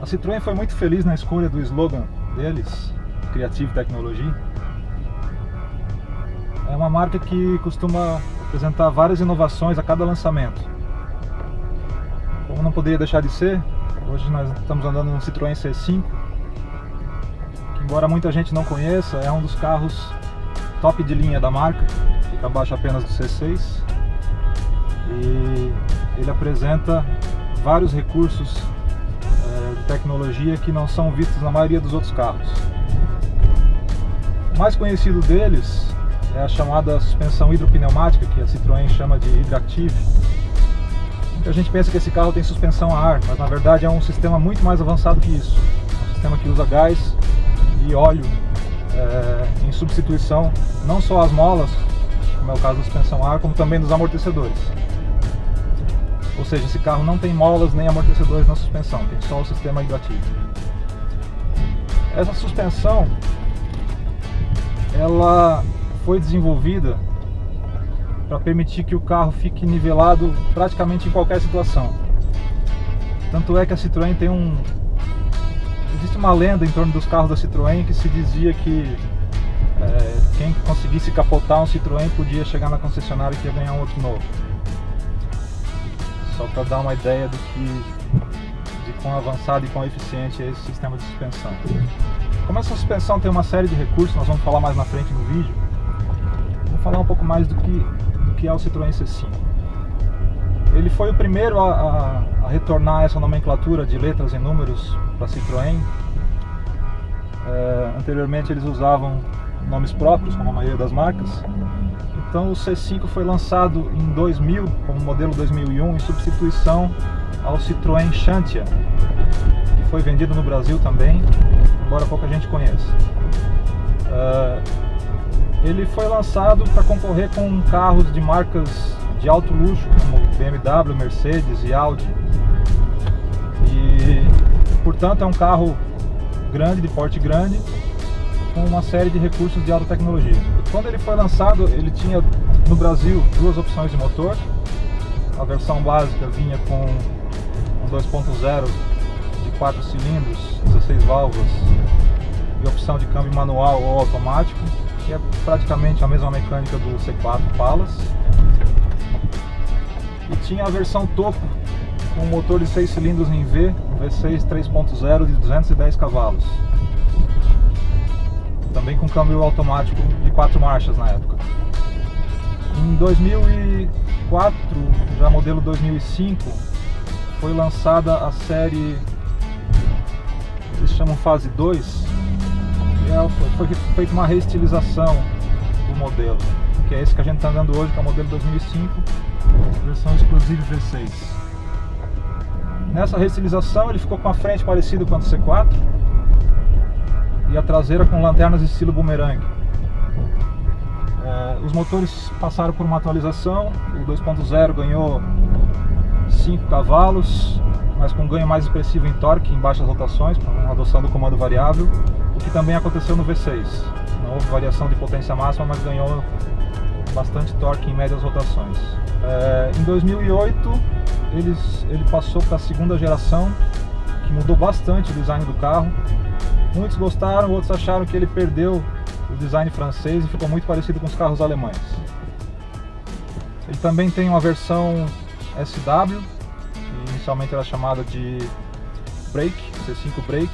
Citroën foi muito feliz na escolha do slogan deles, Creative Technology. É uma marca que costuma apresentar várias inovações a cada lançamento. Como não poderia deixar de ser, hoje nós estamos andando no Citroën C5, que, embora muita gente não conheça, é um dos carros top de linha da marca, fica abaixo apenas do C6, e ele apresenta vários recursos de tecnologia que não são vistos na maioria dos outros carros. O mais conhecido deles é a chamada suspensão hidropneumática, que a Citroën chama de Hydractive. Muita gente pensa que esse carro tem suspensão a ar, mas na verdade é um sistema muito mais avançado que isso. É um sistema que usa gás e óleo em substituição não só às molas, como é o caso da suspensão a ar, como também dos amortecedores. Ou seja, esse carro não tem molas nem amortecedores na suspensão, tem só o sistema Hydractive. Essa suspensão, ela foi desenvolvida para permitir que o carro fique nivelado praticamente em qualquer situação. Tanto é que a Citroën existe uma lenda em torno dos carros da Citroën que se dizia que quem conseguisse capotar um Citroën podia chegar na concessionária e ia ganhar um outro novo. Só para dar uma ideia de quão avançado e quão eficiente é esse sistema de suspensão. Como essa suspensão tem uma série de recursos, nós vamos falar mais na frente no vídeo, vou falar um pouco mais do que é o Citroën C5. Ele foi o primeiro a retornar essa nomenclatura de letras e números para a Citroën. Anteriormente eles usavam nomes próprios, como a maioria das marcas. Então o C5 foi lançado em 2000, como modelo 2001, em substituição ao Citroën Xantia, que foi vendido no Brasil também, embora pouca gente conheça. Ele foi lançado para concorrer com carros de marcas de alto luxo, como BMW, Mercedes e Audi. E, portanto, é um carro grande, de porte grande, com uma série de recursos de alta tecnologia. Quando ele foi lançado, ele tinha no Brasil duas opções de motor. A versão básica vinha com um 2.0 de 4 cilindros, 16 válvulas, e opção de câmbio manual ou automático, que é praticamente a mesma mecânica do C4 Palace. E tinha a versão topo, com um motor de 6 cilindros em V, um V6 3.0 de 210 cavalos. Também com câmbio automático de 4 marchas na época. Em 2004, já modelo 2005, foi lançada a série, eles chamam fase 2, e foi feita uma reestilização do modelo, que é esse que a gente está andando hoje, que é o modelo 2005, versão Exclusive V6. Nessa reestilização ele ficou com a frente parecida com a do C4, e a traseira com lanternas estilo bumerangue. Os motores passaram por uma atualização. O 2.0 ganhou 5 cavalos, mas com um ganho mais expressivo em torque, em baixas rotações, com uma adoção do comando variável, o que também aconteceu no V6. Não houve variação de potência máxima, mas ganhou bastante torque em médias rotações. Em 2008 ele passou para a segunda geração, que mudou bastante o design do carro. Muitos gostaram, outros acharam que ele perdeu o design francês e ficou muito parecido com os carros alemães. Ele também tem uma versão SW, que inicialmente era chamada de Break, C5 Break,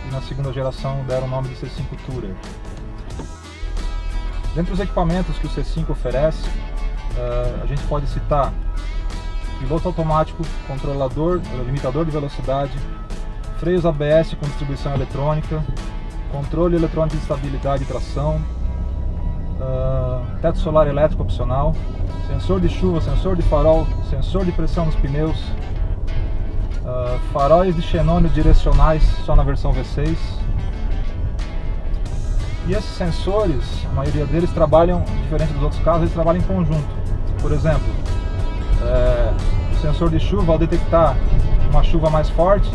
e na segunda geração deram o nome de C5 Tourer. Dentre os equipamentos que o C5 oferece, a gente pode citar piloto automático, controlador, limitador de velocidade, freios ABS com distribuição eletrônica, controle eletrônico de estabilidade e tração, teto solar elétrico opcional, sensor de chuva, sensor de farol, sensor de pressão nos pneus, faróis de xenônio direcionais só na versão V6. E esses sensores, a maioria deles trabalham, diferente dos outros carros, eles trabalham em conjunto. Por exemplo, o sensor de chuva, ao detectar uma chuva mais forte,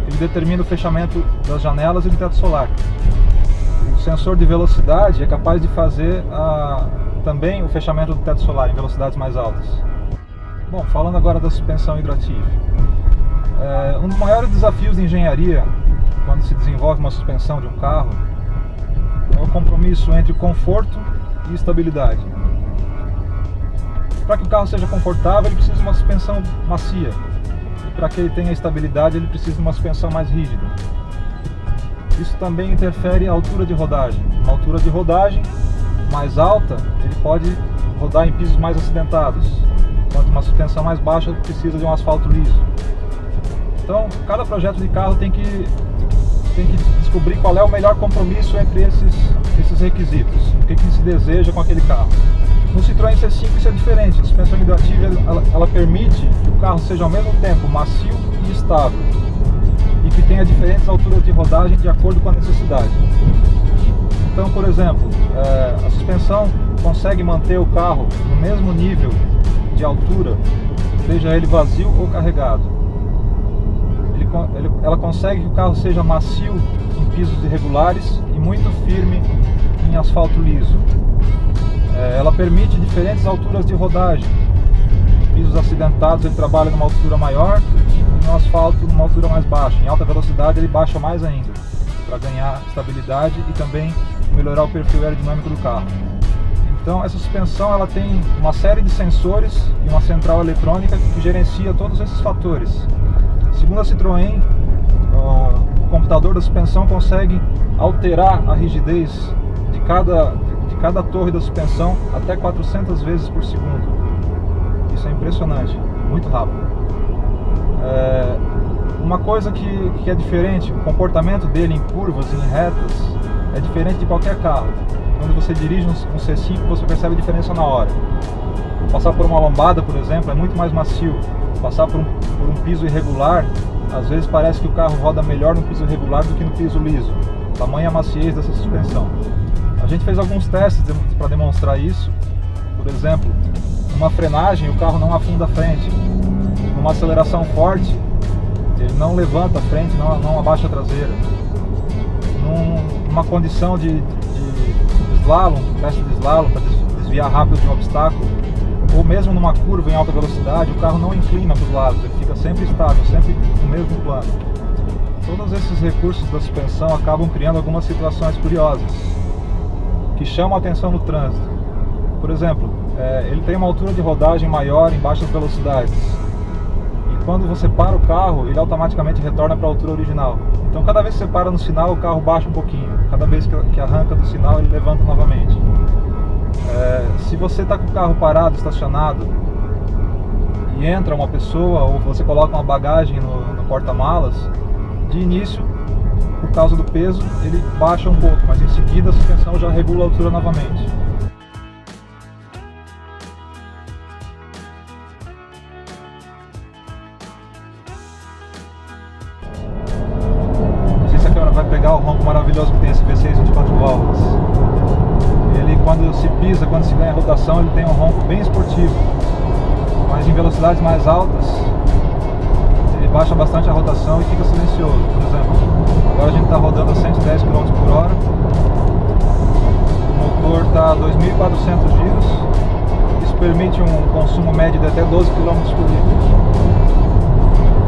ele determina o fechamento das janelas e do teto solar. O sensor de velocidade é capaz de fazer também o fechamento do teto solar em velocidades mais altas. Bom, falando agora da suspensão Hydractive. Um dos maiores desafios de engenharia quando se desenvolve uma suspensão de um carro é o compromisso entre conforto e estabilidade. Para que o carro seja confortável, ele precisa de uma suspensão macia. E para que ele tenha estabilidade, ele precisa de uma suspensão mais rígida. Isso também interfere a altura de rodagem. Uma altura de rodagem mais alta, ele pode rodar em pisos mais acidentados, enquanto uma suspensão mais baixa precisa de um asfalto liso. Então, cada projeto de carro tem que descobrir qual é o melhor compromisso entre esses requisitos, o que se deseja com aquele carro. No Citroën C5 isso é diferente. A suspensão unidiretiva ela permite que o carro seja ao mesmo tempo macio e estável, e que tenha diferentes alturas de rodagem de acordo com a necessidade. Então, por exemplo, a suspensão consegue manter o carro no mesmo nível de altura, seja ele vazio ou carregado. Ela consegue que o carro seja macio em pisos irregulares e muito firme em asfalto liso. Ela permite diferentes alturas de rodagem. Em pisos acidentados ele trabalha numa altura maior e no asfalto numa altura mais baixa. Em alta velocidade ele baixa mais ainda, para ganhar estabilidade e também melhorar o perfil aerodinâmico do carro. Então essa suspensão ela tem uma série de sensores e uma central eletrônica que gerencia todos esses fatores. Segundo a Citroën, o computador da suspensão consegue alterar a rigidez de cada torre da suspensão até 400 vezes por segundo. Isso é impressionante, muito rápido. Uma coisa que é diferente, o comportamento dele em curvas e em retas é diferente de qualquer carro. Quando você dirige um C5, você percebe a diferença na hora. Passar por uma lombada, por exemplo, é muito mais macio. Passar por um piso irregular, às vezes parece que o carro roda melhor no piso irregular do que no piso liso. Tamanha maciez dessa suspensão. A gente fez alguns testes para demonstrar isso. Por exemplo, numa frenagem o carro não afunda a frente. Numa aceleração forte, ele não levanta a frente, não abaixa a traseira. Numa condição de slalom, teste de slalom para desviar rápido de um obstáculo, ou mesmo numa curva em alta velocidade, o carro não inclina para os lados, ele fica sempre estável, sempre no mesmo plano. Todos esses recursos da suspensão acabam criando algumas situações curiosas que chamam a atenção no trânsito. Por exemplo, ele tem uma altura de rodagem maior em baixas velocidades, e quando você para o carro, ele automaticamente retorna para a altura original. Então cada vez que você para no sinal, o carro baixa um pouquinho, cada vez que arranca do sinal, ele levanta novamente. Se você está com o carro parado, estacionado, e entra uma pessoa ou você coloca uma bagagem no porta-malas, de início, por causa do peso, ele baixa um pouco, mas em seguida a suspensão já regula a altura novamente. Não sei se a câmera vai pegar o ronco maravilhoso que tem esse V6 24 válvulas. Ele, quando se pisa, quando se ganha rotação, ele tem um ronco bem esportivo, mas em velocidades mais altas ele baixa bastante a rotação e fica silencioso. Por exemplo, agora a gente está rodando a 110 km por hora, o motor está a 2.400 giros, isso permite um consumo médio de até 12 km por litro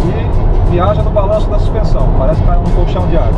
e viaja no balanço da suspensão, parece que está num colchão de ar.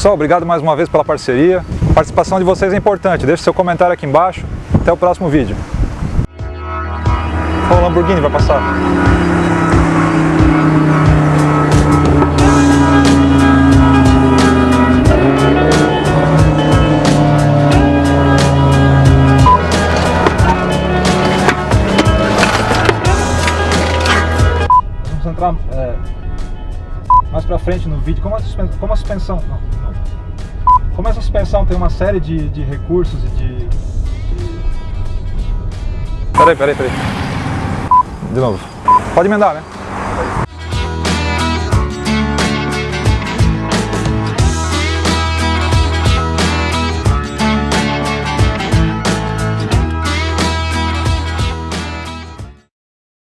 Pessoal, obrigado mais uma vez pela parceria. A participação de vocês é importante. Deixe seu comentário aqui embaixo. Até o próximo vídeo. O Lamborghini vai passar. Vamos entrar mais pra frente no vídeo. Como a suspensão... Como essa suspensão tem uma série de recursos e de... Peraí. De novo. Pode emendar, né?